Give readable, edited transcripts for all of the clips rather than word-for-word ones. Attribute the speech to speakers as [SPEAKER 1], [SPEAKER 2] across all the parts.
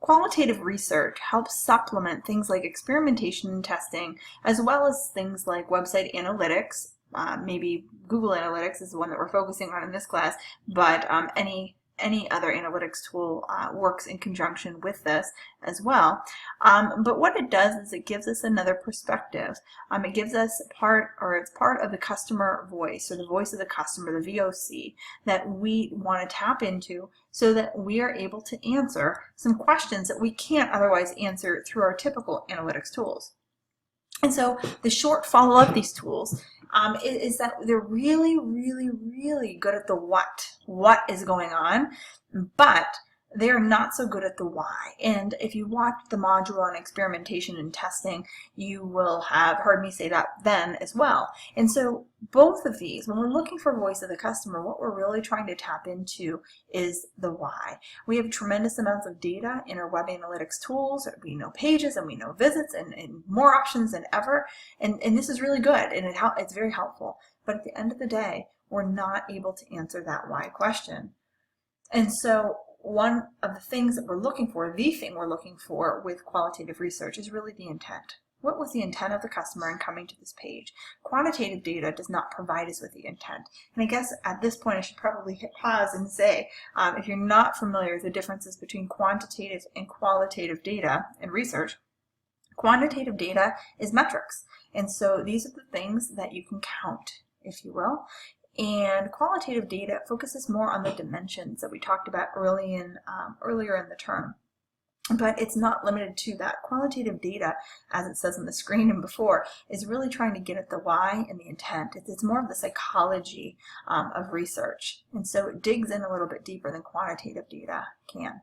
[SPEAKER 1] Qualitative research helps supplement things like experimentation and testing, as well as things like website analytics. Maybe Google Analytics is the one that we're focusing on in this class, but any other analytics tool works in conjunction with this as well. But what it does is it gives us another perspective. It gives us it's part of the customer voice, or the voice of the customer, the VOC, that we want to tap into so that we are able to answer some questions that we can't otherwise answer through our typical analytics tools. And so the short follow-up of these tools is that they're really, really, really good at the what is going on, but they're not so good at the why. And if you watch the module on experimentation and testing, you will have heard me say that then as well. And so both of these, when we're looking for voice of the customer, what we're really trying to tap into is the why. We have tremendous amounts of data in our web analytics tools. We know pages and we know visits and more options than ever. And this is really good, and it's very helpful. But at the end of the day, we're not able to answer that why question. And so one of the things that we're looking for, the thing we're looking for with qualitative research, is really the intent. What was the intent of the customer in coming to this page? Quantitative data does not provide us with the intent. And I guess at this point I should probably hit pause and say, if you're not familiar with the differences between quantitative and qualitative data in research, quantitative data is metrics. And so these are the things that you can count, if you will. And qualitative data focuses more on the dimensions that we talked about earlier in the term. But it's not limited to that. Qualitative data, as it says on the screen and before, is really trying to get at the why and the intent. It's more of the psychology of research. And so it digs in a little bit deeper than quantitative data can.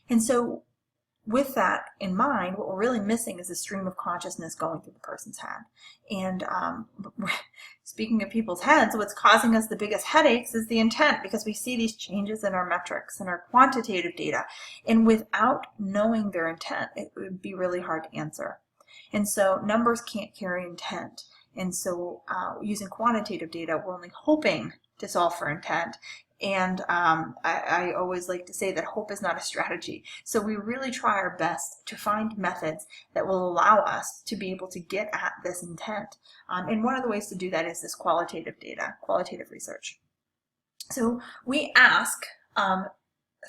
[SPEAKER 1] And so with that in mind, what we're really missing is a stream of consciousness going through the person's head. And speaking of people's heads, what's causing us the biggest headaches is the intent, because we see these changes in our metrics and our quantitative data. And without knowing their intent, it would be really hard to answer. And so numbers can't carry intent. And so using quantitative data, we're only hoping to solve for intent. And I always like to say that hope is not a strategy. So we really try our best to find methods that will allow us to be able to get at this intent. And one of the ways to do that is this qualitative data, qualitative research. So we ask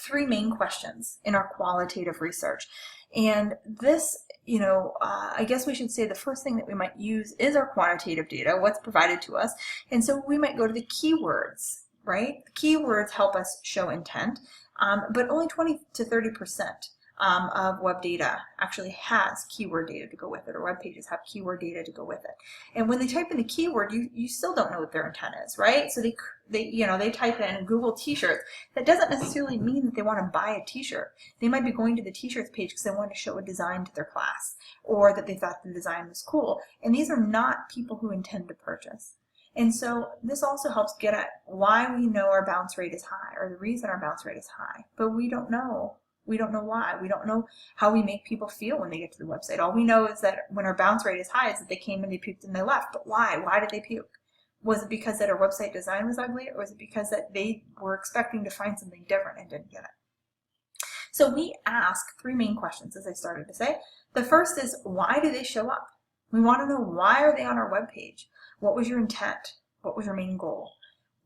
[SPEAKER 1] three main questions in our qualitative research. And this, I guess we should say the first thing that we might use is our quantitative data, what's provided to us. And so we might go to the keywords. Right? The keywords help us show intent, but only 20 to 30% of web data actually has keyword data to go with it, or web pages have keyword data to go with it. And when they type in the keyword, you still don't know what their intent is, right? So they type in Google t-shirts. That doesn't necessarily mean that they want to buy a t-shirt. They might be going to the t-shirts page because they want to show a design to their class, or that they thought the design was cool. And these are not people who intend to purchase. And so this also helps get at why we know our bounce rate is high, or the reason our bounce rate is high, but we don't know. We don't know why. We don't know how we make people feel when they get to the website. All we know is that when our bounce rate is high, is that they came and they puked and they left. But why? Why did they puke? Was it because that our website design was ugly, or was it because that they were expecting to find something different and didn't get it? So we ask three main questions, as I started to say. The first is, why do they show up? We want to know, why are they on our web page? What was your intent? What was your main goal?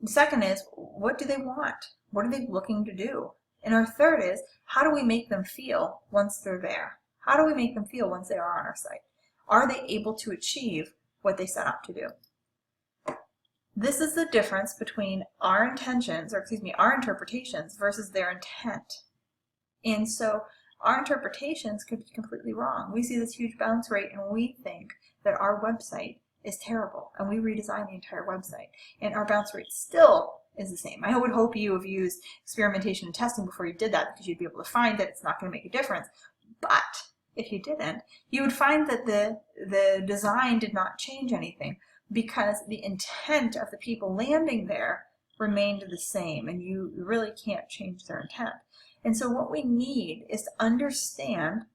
[SPEAKER 1] The second is, what do they want? What are they looking to do? And our third is, how do we make them feel once they're there? How do we make them feel once they are on our site? Are they able to achieve what they set out to do? This is the difference between our intentions, our interpretations versus their intent. And so our interpretations could be completely wrong. We see this huge bounce rate and we think that our website is terrible, and we redesign the entire website, and our bounce rate still is the same. I would hope you have used experimentation and testing before you did that, because you'd be able to find that it's not going to make a difference. But if you didn't, you would find that the design did not change anything, because the intent of the people landing there remained the same, and you really can't change their intent. And so what we need is to understand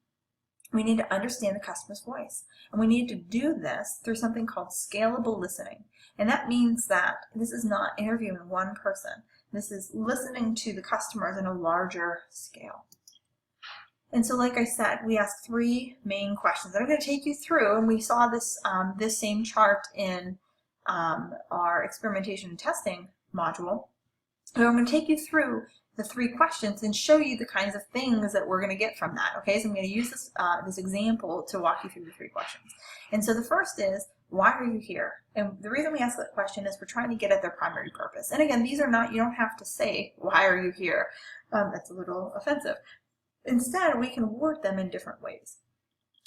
[SPEAKER 1] the customer's voice. And we need to do this through something called scalable listening. And that means that this is not interviewing one person. This is listening to the customers in a larger scale. And so, like I said, we asked 3 main questions that I'm going to take you through, and we saw this, this same chart in our experimentation and testing module. So I'm going to take you through the 3 questions and show you the kinds of things that we're going to get from that. Okay, so I'm going to use this, this example to walk you through the 3 questions. And so the first is, why are you here? And the reason we ask that question is we're trying to get at their primary purpose. And again, these are not, you don't have to say, why are you here? That's a little offensive. Instead, we can word them in different ways.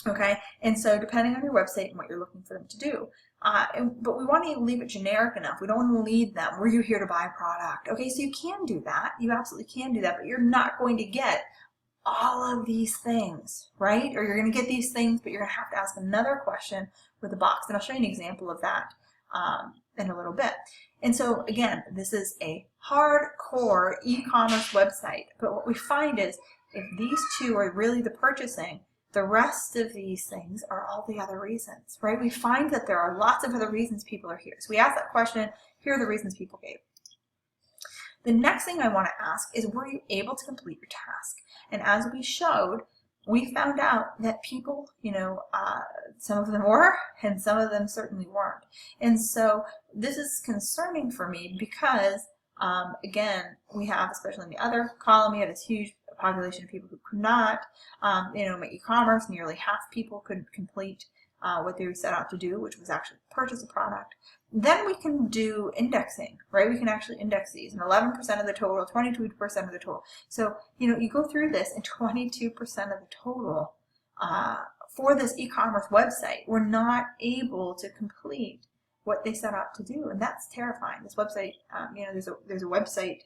[SPEAKER 1] Okay, and so depending on your website and what you're looking for them to do, but we want to leave it generic enough. We don't want to lead them, were you here to buy a product? Okay, so you can do that. You absolutely can do that, but you're not going to get all of these things, right? Or you're going to get these things, but you're going to have to ask another question with a box. And I'll show you an example of that in a little bit. And so again, this is a hardcore e-commerce website, but what we find is if these 2 are really the purchasing, the rest of these things are all the other reasons, right? We find that there are lots of other reasons people are here. So we ask that question, here are the reasons people gave. The next thing I want to ask is, were you able to complete your task? And as we showed, we found out that people, you know, some of them were, and some of them certainly weren't. And so this is concerning for me because, again, we have, especially in the other column, we have this huge population of people who could not. You know, my e-commerce, nearly half people could complete what they set out to do, which was actually purchase a product. Then we can do indexing, right? We can actually index these, and 11% of the total, 22% of the total. So, you know, you go through this, and 22% of the total for this e-commerce website were not able to complete what they set out to do, and that's terrifying. This website, you know, there's a website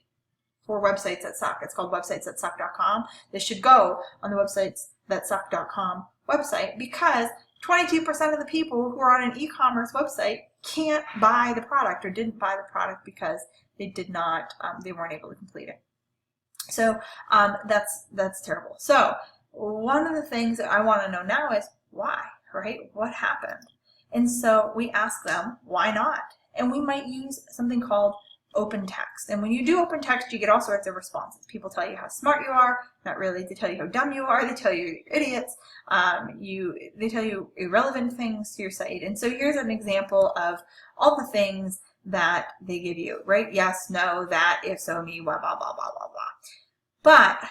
[SPEAKER 1] for websites that suck. It's called websitesthatsuck.com. This should go on the websitesthatsuck.com website because 22% of the people who are on an e-commerce website can't buy the product or didn't buy the product because they did not, they weren't able to complete it. So that's terrible. So one of the things that I want to know now is why, right? What happened? And so we ask them, why not? And we might use something called open text. And when you do open text, you get all sorts of responses. People tell you how smart you are, not really. They tell you how dumb you are. They tell you you're idiots. They tell you irrelevant things to your site. And so here's an example of all the things that they give you, right? Yes, no, that, if so, me, blah, blah, blah, blah, blah, blah. But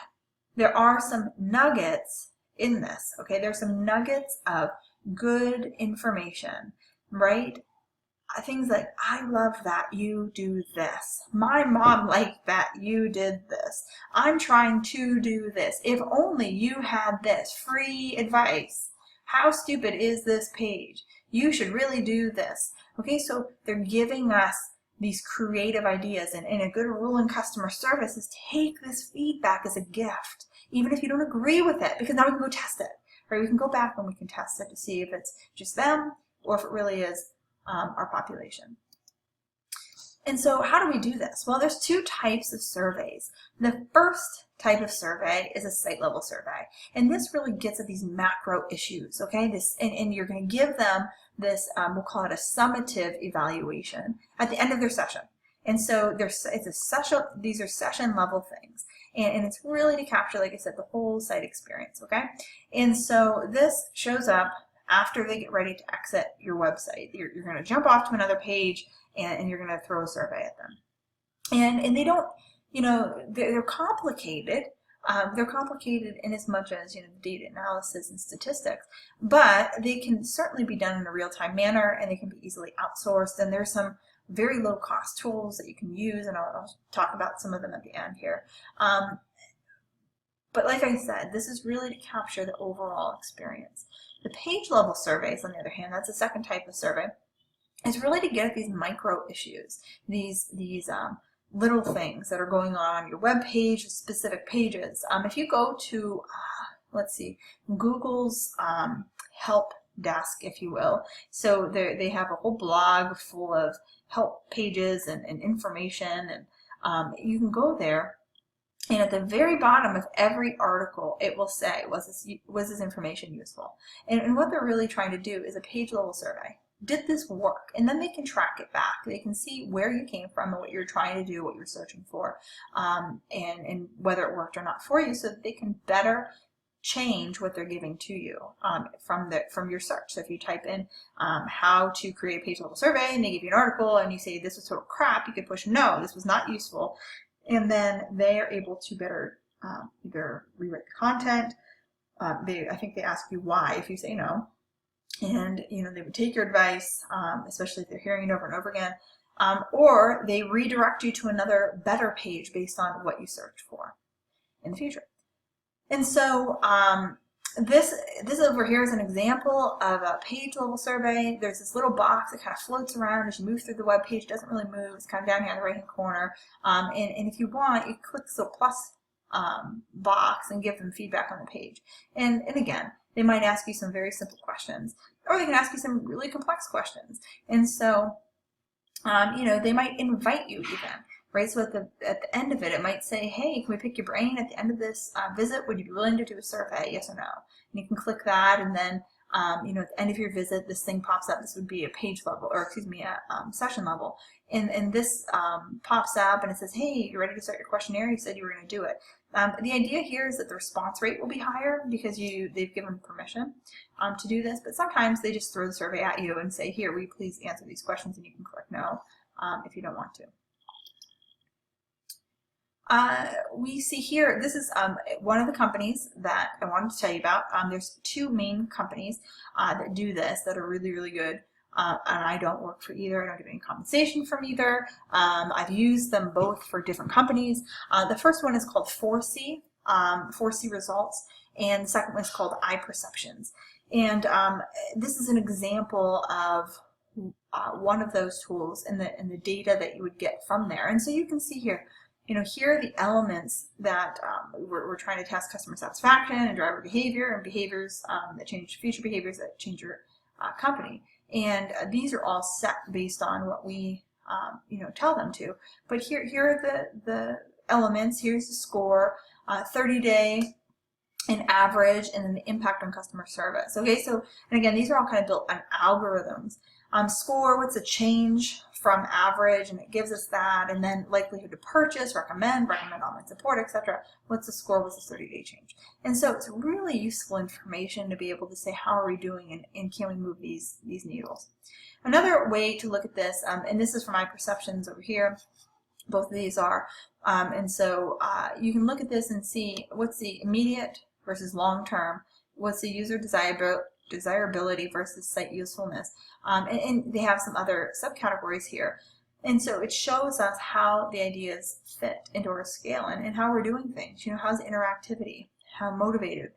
[SPEAKER 1] there are some nuggets in this, okay? There's some nuggets of good information, right? Things like, I love that you do this. My mom liked that you did this. I'm trying to do this. If only you had this free advice. How stupid is this page? You should really do this. Okay, so they're giving us these creative ideas, and a good rule in customer service is take this feedback as a gift, even if you don't agree with it, because now we can go test it. Right? We can go back and we can test it to see if it's just them or if it really is our population. And so how do we do this? Well, there's 2 types of surveys. The first type of survey is a site level survey. And this really gets at these macro issues, okay? And you're going to give them this, we'll call it a summative evaluation at the end of their session. And so these are session level things. And it's really to capture, like I said, the whole site experience, okay? And so this shows up after they get ready to exit your website. You're going to jump off to another page and you're going to throw a survey at them. And they don't, you know, they're complicated. They're complicated in as much as, you know, data analysis and statistics, but they can certainly be done in a real-time manner and they can be easily outsourced. And there's some very low-cost tools that you can use, and I'll talk about some of them at the end here. But like I said, this is really to capture the overall experience. The page level surveys, on the other hand, that's a second type of survey, is really to get at these micro issues, these little things that are going on your web page, specific pages. If you go to, let's see, Google's help desk, if you will, so they have a whole blog full of help pages and information, and you can go there. And at the very bottom of every article, it will say, was this information useful? And what they're really trying to do is a page level survey. Did this work? And then they can track it back. They can see where you came from and what you're trying to do, what you're searching for, and whether it worked or not for you, so that they can better change what they're giving to you from your search. So if you type in how to create a page level survey and they give you an article and you say this was total crap, you could push no, this was not useful, and then they are able to better either rewrite the content. I think they ask you why if you say no, and they would take your advice, especially if they're hearing it over and over again, or they redirect you to another better page based on what you searched for in the future. And so this over here is an example of a page level survey. There's this little box that kind of floats around as you move through the web page. It doesn't really move. It's kind of down here in the right hand corner. And if you want, you click the plus box and give them feedback on the page. And again, they might ask you some very simple questions, or they can ask you some really complex questions. And so they might invite you even. Right, so at the end of it, it might say, hey, can we pick your brain at the end of this visit? Would you be willing to do a survey, yes or no? And you can click that, and then, at the end of your visit, this thing pops up. This would be a page level, or excuse me, a session level. And this pops up, and it says, hey, you're ready to start your questionnaire? You said you were going to do it. The idea here is that the response rate will be higher because they've given permission to do this, but sometimes they just throw the survey at you and say, here, will you please answer these questions, and you can click no if you don't want to. We see here, this is one of the companies that I wanted to tell you about. There's two main companies that do this that are really, really good. And I don't work for either. I don't get any compensation from either. I've used them both for different companies. The first one is called 4C, 4C Results, and the second one is called iPerceptions. And this is an example of one of those tools and the data that you would get from there. And so you can see here, here are the elements that we're trying to test: customer satisfaction and driver behavior, and behaviors that change, future behaviors that change your company. And these are all set based on what we tell them to. But here are the elements. Here's the score, 30-day, an average, and then the impact on customer service. Okay, so, and again, these are all kind of built on algorithms. Score, what's the change from average, and it gives us that, and then likelihood to purchase, recommend online support, etc. What's the score? What's the 30-day change? And so it's really useful information to be able to say, how are we doing, and can we move these needles? Another way to look at this, and this is from iPerceptions over here, both of these are, and so you can look at this and see what's the immediate versus long-term, what's the user desirability versus site usefulness, and they have some other subcategories here. And so it shows us how the ideas fit into our scale and how we're doing things. How's the interactivity, how motivated,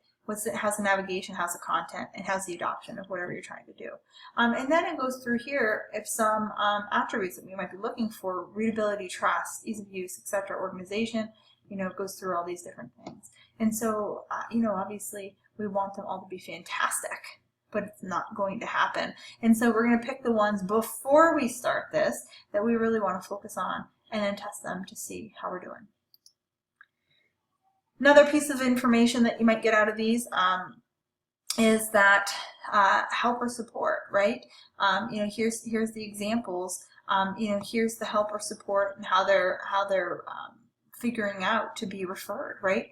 [SPEAKER 1] how's the navigation, how's the content, and how's the adoption of whatever you're trying to do. And then it goes through here if some attributes that we might be looking for: readability, trust, ease of use, etc., organization. It goes through all these different things. And so, obviously we want them all to be fantastic, but it's not going to happen. And so we're going to pick the ones before we start this that we really want to focus on, and then test them to see how we're doing. Another piece of information that you might get out of these is that helper support, right? Here's the examples. Here's the helper support and how they're figuring out to be referred, right?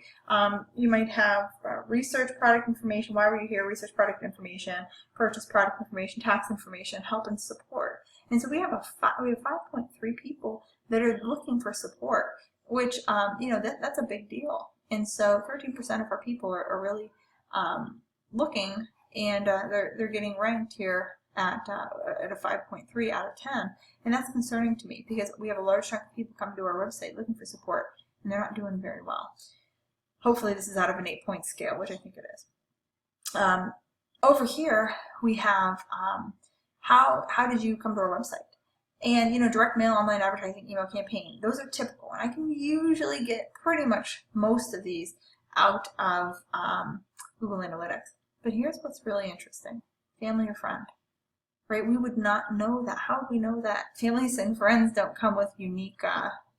[SPEAKER 1] You might have research product information. Why were you here? Research product information, purchase product information, tax information, help and support. And so we have 5.3 people that are looking for support, which that's a big deal. And so 13% of our people are really looking, and they're getting ranked here at a 5.3 out of 10. And that's concerning to me because we have a large chunk of people coming to our website looking for support, and they're not doing very well. Hopefully this is out of an 8-point scale, which I think it is. Over here we have how did you come to our website? And direct mail, online advertising, email campaign, those are typical, and I can usually get pretty much most of these out of Google Analytics. But here's what's really interesting: family or friend. Right? We would not know that. How would we know that? Families and friends don't come with unique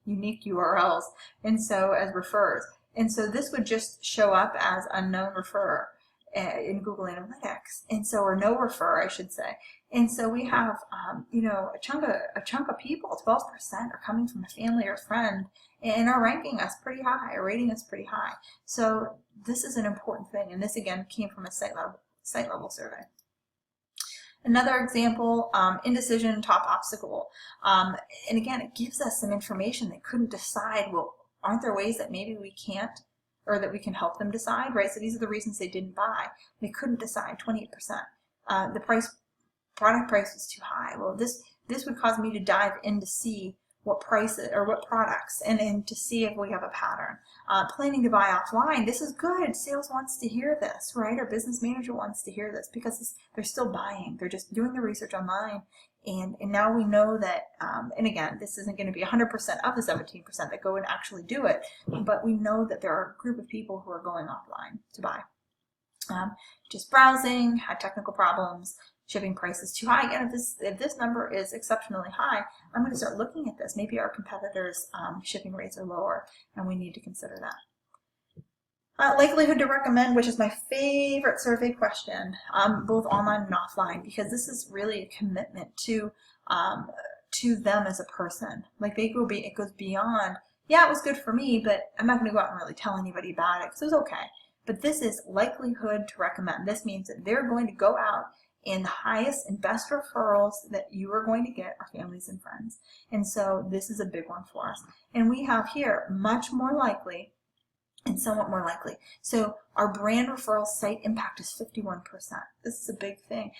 [SPEAKER 1] URLs, and so as referrers. And so this would just show up as unknown referrer. in Google Analytics, and so, or no refer, I should say. And so we have, you know, a chunk of people, 12% are coming from a family or friend, and are ranking us pretty high, or rating us pretty high. So this is an important thing, and this again came from a site level survey. Another example, indecision, top obstacle. And again, it gives us some information. They couldn't decide. Well, aren't there ways that maybe we can't, or that we can help them decide, right? So these are the reasons they didn't buy. They couldn't decide, 28%. The product price was too high. Well, this would cause me to dive in to see what prices or what products, and to see if we have a pattern. Planning to buy offline, this is good. Sales wants to hear this, right? Our business manager wants to hear this, because they're still buying. They're just doing the research online. And now we know that, and again, this isn't going to be 100% of the 17% that go and actually do it, but we know that there are a group of people who are going offline to buy. Just browsing, had technical problems, shipping prices too high. Again, if this number is exceptionally high, I'm going to start looking at this. Maybe our competitors' shipping rates are lower, and we need to consider that. Likelihood to recommend, which is my favorite survey question, both online and offline, because this is really a commitment to them as a person. Like it goes beyond, yeah, it was good for me, but I'm not going to go out and really tell anybody about it because it was okay. But this is likelihood to recommend. This means that they're going to go out, and the highest and best referrals that you are going to get are families and friends. And so this is a big one for us. And we have here much more likely and somewhat more likely. So our brand referral site impact is 51%. This is a big thing.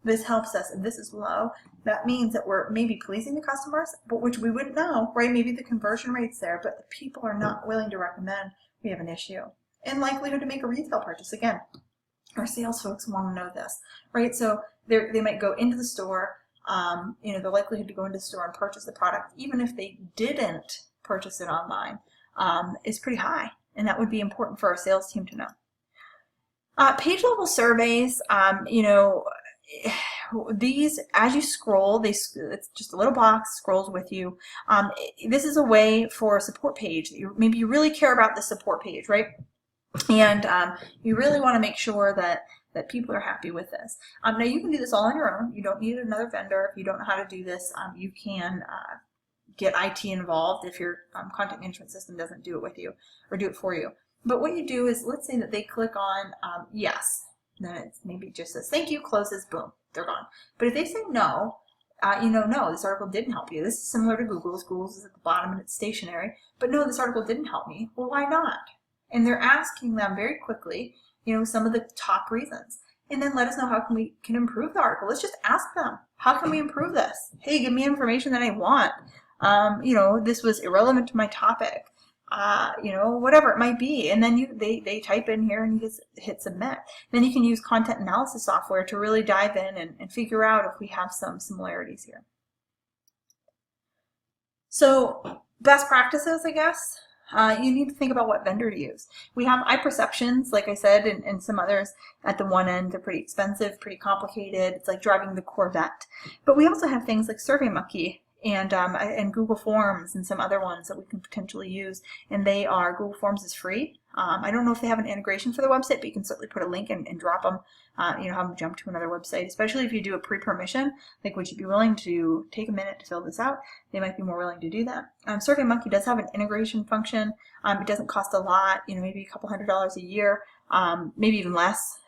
[SPEAKER 1] This helps us, and this is low. That means that we're maybe pleasing the customers, but which we wouldn't know, right? Maybe the conversion rate's there, but the people are not willing to recommend. We have an issue. And likelihood to make a retail purchase. Again, our sales folks want to know this, right? So they might go into the store, you know, the likelihood to go into the store and purchase the product, even if they didn't purchase it online, is pretty high. And that would be important for our sales team to know. Page level surveys, you know, these, as you scroll, it's just a little box scrolls with you. This is a way for a support page. Maybe you really care about the support page, right? And you really want to make sure that people are happy with this. Now you can do this all on your own. You don't need another vendor. If you don't know how to do this, you can get IT involved if your content management system doesn't do it with you or do it for you. But what you do is, let's say that they click on yes, then it maybe just says thank you, closes, boom, they're gone. But if they say no, you know, no, this article didn't help you. This is similar to Google's. Google's is at the bottom and it's stationary. But no, this article didn't help me. Well, why not? And they're asking them very quickly, you know, some of the top reasons. And then let us know how we can improve the article. Let's just ask them, how can we improve this? Hey, give me information that I want. You know, this was irrelevant to my topic. You know, whatever it might be. And then they type in here and you just hit submit. Then you can use content analysis software to really dive in and figure out if we have some similarities here. So best practices, I guess. You need to think about what vendor to use. We have iPerceptions, like I said, and some others at the one end. They're pretty expensive, pretty complicated. It's like driving the Corvette. But we also have things like SurveyMonkey and Google Forms and some other ones that we can potentially use. And they are, Google Forms is free. I don't know if they have an integration for the website, but you can certainly put a link and drop them, you know, have them jump to another website, especially if you do a pre-permission. Like, would you be willing to take a minute to fill this out? They might be more willing to do that. SurveyMonkey does have an integration function. It doesn't cost a lot, you know, maybe a couple $100 a year, maybe even less.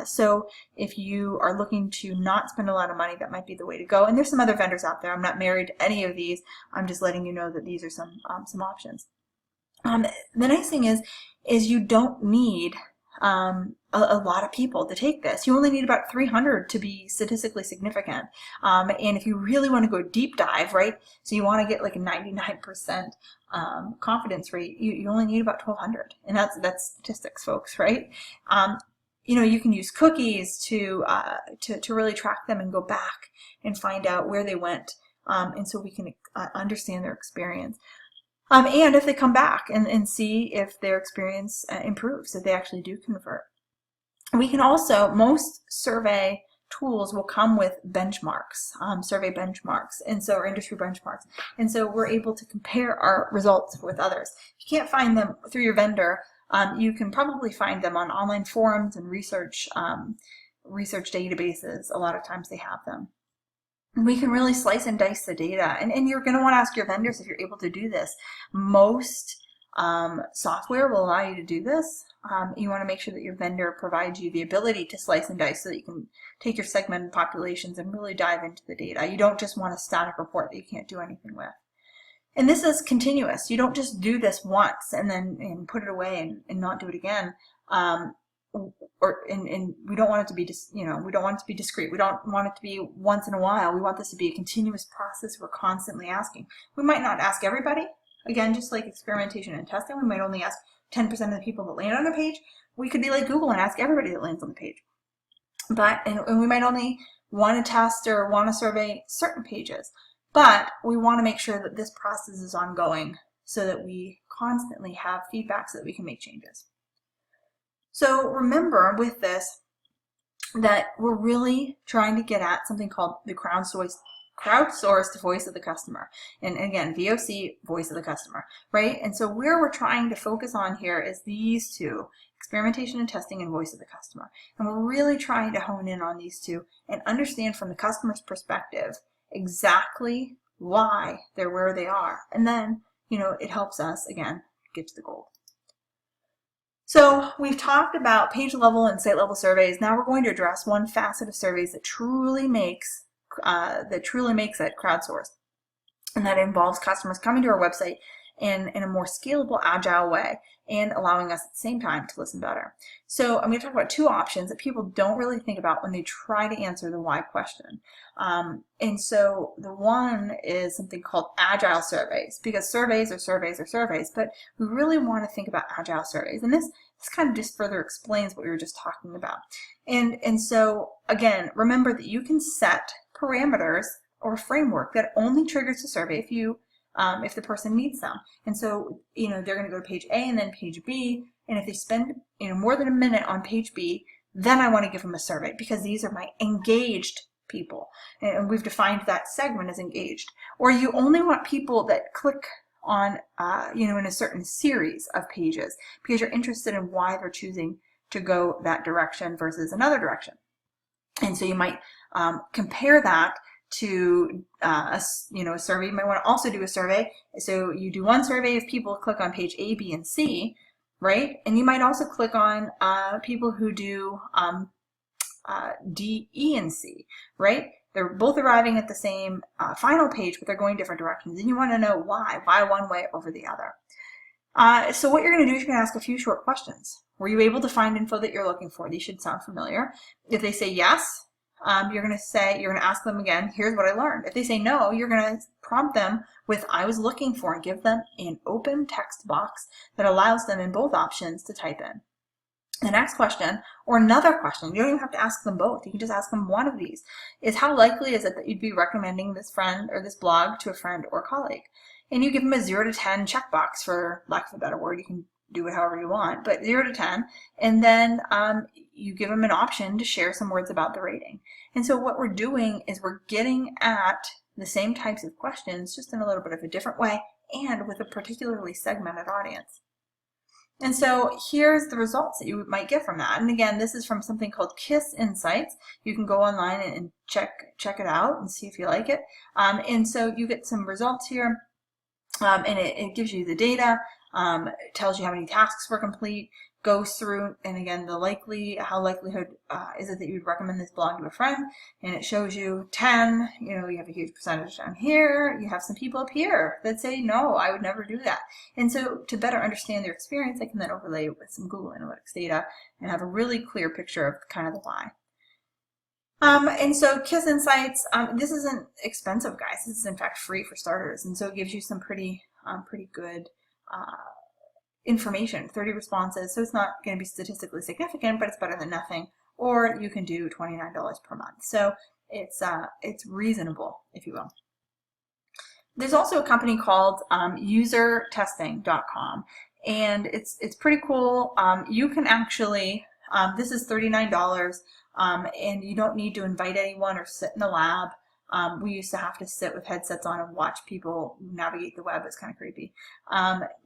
[SPEAKER 1] So if you are looking to not spend a lot of money, that might be the way to go. And there's some other vendors out there. I'm not married to any of these. I'm just letting you know that these are some options. The nice thing is you don't need a lot of people to take this. You only need about 300 to be statistically significant. And if you really want to go deep dive, right, so you want to get like a 99% confidence rate, you only need about 1,200. And that's statistics, folks, right? You know, you can use cookies to really track them and go back and find out where they went, and so we can understand their experience. And if they come back and see if their experience improves, if they actually do convert. We can also, most survey tools will come with benchmarks, survey benchmarks, and so, or industry benchmarks. And so we're able to compare our results with others. If you can't find them through your vendor, You can probably find them on online forums and research databases. A lot of times they have them. We can really slice and dice the data, and you're going to want to ask your vendors if you're able to do this. Most software will allow you to do this. You want to make sure that your vendor provides you the ability to slice and dice so that you can take your segmented populations and really dive into the data. You don't just want a static report that you can't do anything with. And this is continuous. You don't just do this once and then put it away and not do it again. We don't want it to be we don't want it to be discrete. We don't want it to be once in a while. We want this to be a continuous process we're constantly asking. We might not ask everybody. Again, just like experimentation and testing, we might only ask 10% of the people that land on the page. We could be like Google and ask everybody that lands on the page. And we might only want to test or want to survey certain pages. But we want to make sure that this process is ongoing so that we constantly have feedback so that we can make changes. So remember with this that we're really trying to get at something called the crowdsourced voice of the customer. And again, VOC, voice of the customer, right? And so where we're trying to focus on here is these two, experimentation and testing and voice of the customer. And we're really trying to hone in on these two and understand from the customer's perspective exactly why they're where they are. And then, it helps us, again, get to the goal. So we've talked about page level and site level surveys. Now we're going to address one facet of surveys that truly makes it crowdsourced, and that involves customers coming to our website in a more scalable, agile way and allowing us at the same time to listen better. So I'm going to talk about two options that people don't really think about when they try to answer the why question. And so the one is something called agile surveys, because surveys are surveys are surveys, but we really want to think about agile surveys. And this kind of just further explains what we were just talking about. And so again, remember that you can set parameters or framework that only triggers the survey if the person needs them. And so, they're going to go to page A and then page B, and if they spend, more than a minute on page B, then I want to give them a survey because these are my engaged people. And we've defined that segment as engaged. Or you only want people that click on, in a certain series of pages because you're interested in why they're choosing to go that direction versus another direction. And so you might compare that to a survey. You might want to also do a survey. So you do one survey if people click on page A, B, and C, right? And you might also click on people who do D, E, and C, right? They're both arriving at the same final page, but they're going different directions. And you want to know why one way over the other. So what you're going to do is you're going to ask a few short questions. Were you able to find info that you're looking for? These should sound familiar. If they say yes, you're going to ask them again, here's what I learned. If they say no, you're going to prompt them with I was looking for and give them an open text box that allows them in both options to type in. The next question, or another question, you don't even have to ask them both. You can just ask them one of these, is how likely is it that you'd be recommending this friend or this blog to a friend or colleague? And you give them a 0 to 10 checkbox, for lack of a better word. You can do it however you want, but 0 to 10, and then you give them an option to share some words about the rating. And so what we're doing is we're getting at the same types of questions, just in a little bit of a different way and with a particularly segmented audience. And so here's the results that you might get from that. And again, this is from something called KISS Insights. You can go online and check it out and see if you like it. And so you get some results here, and it gives you the data. It tells you how many tasks were complete, goes through, and again, how likelihood is it that you would recommend this blog to a friend, and it shows you 10, you have a huge percentage down here, you have some people up here that say, no, I would never do that. And so to better understand their experience, I can then overlay it with some Google Analytics data and have a really clear picture of kind of the why. And so KISS Insights, this isn't expensive, guys. This is in fact free for starters, and so it gives you some pretty good information, 30 responses, so it's not going to be statistically significant, but it's better than nothing. Or you can do $29 per month, so it's reasonable, if you will. There's also a company called usertesting.com, and it's pretty cool. You can actually, this is $39, and you don't need to invite anyone or sit in the lab. We used to have to sit with headsets on and watch people navigate the web. It's kind of creepy.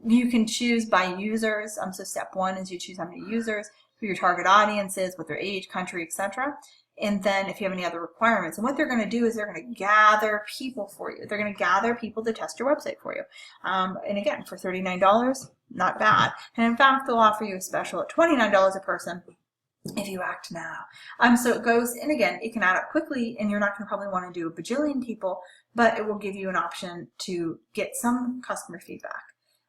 [SPEAKER 1] You can choose by users. So step 1 is you choose how many users, who your target audience is, what their age, country, etc. And then if you have any other requirements. And what they're going to do is they're going to gather people for you. They're going to gather people to test your website for you. And again, for $39, not bad. And in fact, they'll offer you a special at $29 a person if you act now. So it goes, and again, it can add up quickly, and you're not going to probably want to do a bajillion people, but it will give you an option to get some customer feedback.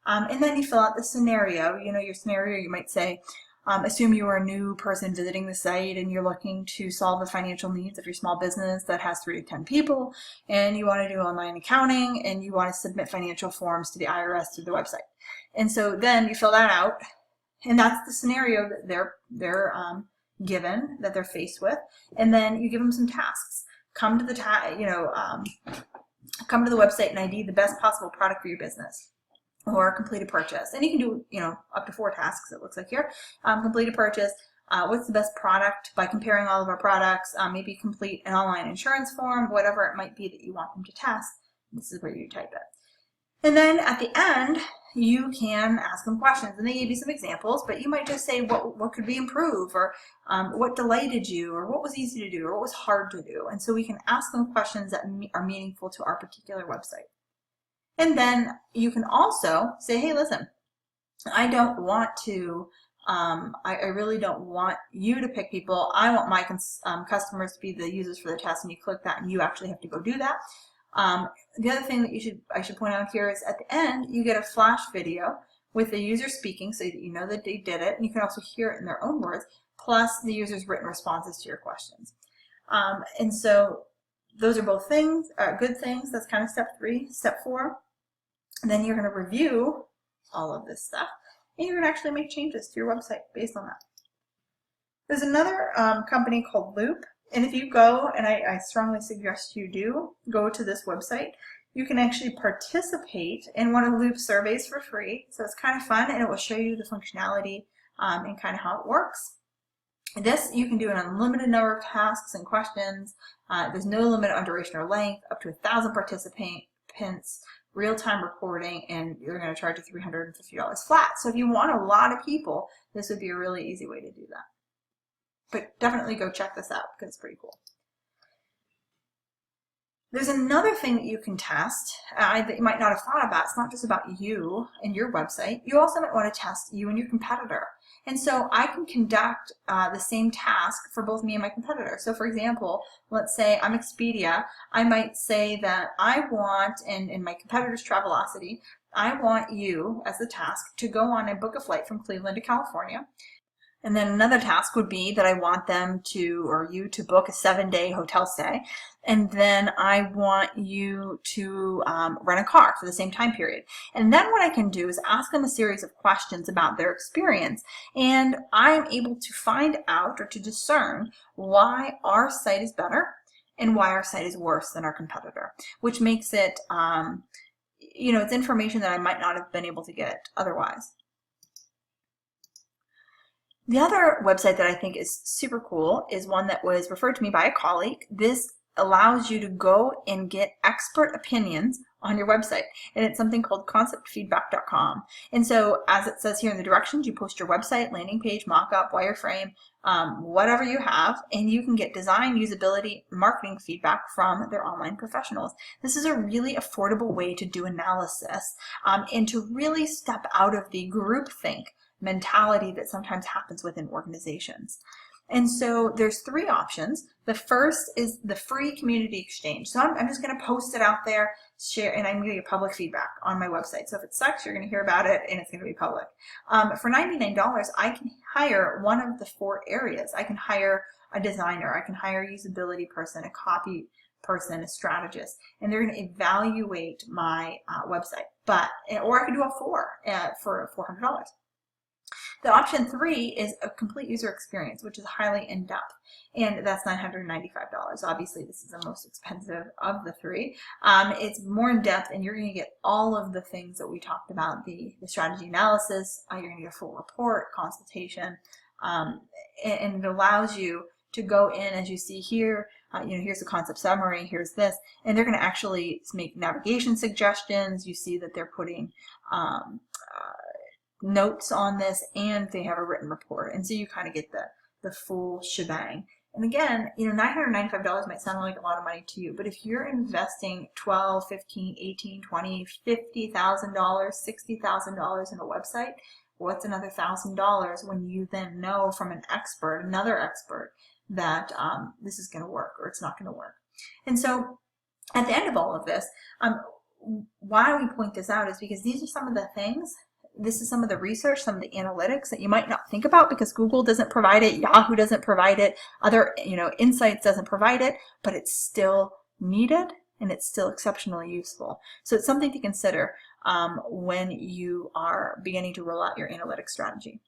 [SPEAKER 1] And then you fill out the scenario. You know, your scenario, you might say, assume you are a new person visiting the site and you're looking to solve the financial needs of your small business that has 3 to 10 people, and you want to do online accounting, and you want to submit financial forms to the IRS through the website. And so then you fill that out, and that's the scenario that they're given, that they're faced with. And then you give them some tasks. Come to the come to the website and ID the best possible product for your business, or complete a purchase. And you can do, up to 4 tasks, it looks like here. Complete a purchase. What's the best product by comparing all of our products? Maybe complete an online insurance form, whatever it might be that you want them to test. This is where you type it. And then at the end, you can ask them questions. And they gave you some examples, but you might just say, what could we improve? Or what delighted you? Or what was easy to do? Or what was hard to do? And so we can ask them questions that are meaningful to our particular website. And then you can also say, hey, listen, I don't want to, I really don't want you to pick people. I want my customers to be the users for the test, and you click that and you actually have to go do that. The other thing that I should point out here is at the end, you get a flash video with the user speaking so that you know that they did it, and you can also hear it in their own words, plus the user's written responses to your questions. And so those are both things, good things. That's kind of step 3. Step 4, and then you're going to review all of this stuff, and you're going to actually make changes to your website based on that. There's another company called Loop. And if you go, and I strongly suggest you do, go to this website, you can actually participate in one of Loop's surveys for free. So it's kind of fun, and it will show you the functionality and kind of how it works. This, you can do an unlimited number of tasks and questions. There's no limit on duration or length, up to 1,000 participants, real-time reporting, and you're going to charge you $350 flat. So if you want a lot of people, this would be a really easy way to do that. But definitely go check this out because it's pretty cool. There's another thing that you can test that you might not have thought about. It's not just about you and your website. You also might want to test you and your competitor. And so I can conduct the same task for both me and my competitor. So for example, let's say I'm Expedia. I might say that I want, in my competitor's Travelocity, I want you as the task to go on and book a flight from Cleveland to California. And then another task would be that I want them to, or you to book a 7-day hotel stay. And then I want you to rent a car for the same time period. And then what I can do is ask them a series of questions about their experience. And I'm able to find out, or to discern, why our site is better and why our site is worse than our competitor, which makes it, it's information that I might not have been able to get otherwise. The other website that I think is super cool is one that was referred to me by a colleague. This allows you to go and get expert opinions on your website, and it's something called conceptfeedback.com. And so, as it says here in the directions, you post your website, landing page, mock-up, wireframe, whatever you have, and you can get design, usability, marketing feedback from their online professionals. This is a really affordable way to do analysis and to really step out of the groupthink mentality that sometimes happens within organizations. And so there's 3 options. The first is the free community exchange. So I'm just going to post it out there, share, and I'm going to get public feedback on my website. So if it sucks, you're going to hear about it, and it's going to be public. For $99, I can hire one of the 4 areas. I can hire a designer, I can hire a usability person, a copy person, a strategist, and they're going to evaluate my website. Or I could do all 4 for $400. The option 3 is a complete user experience, which is highly in-depth, and that's $995. Obviously, this is the most expensive of the 3. It's more in-depth, and you're going to get all of the things that we talked about, the strategy analysis, you're going to get a full report, consultation, and it allows you to go in, as you see here, here's the concept summary, here's this, and they're going to actually make navigation suggestions. You see that they're putting notes on this, and they have a written report, and so you kind of get the full shebang. And again, $995 might sound like a lot of money to you, but if you're investing $12, $15, $18, $20, $50,000, $60,000 in a website, what's another $1,000 when you then know from another expert, that this is going to work or it's not going to work? And so at the end of all of this, why we point this out is because these are some of the things. This is some of the research, some of the analytics that you might not think about because Google doesn't provide it, Yahoo doesn't provide it, other Insights doesn't provide it, but it's still needed and it's still exceptionally useful. So it's something to consider when you are beginning to roll out your analytics strategy.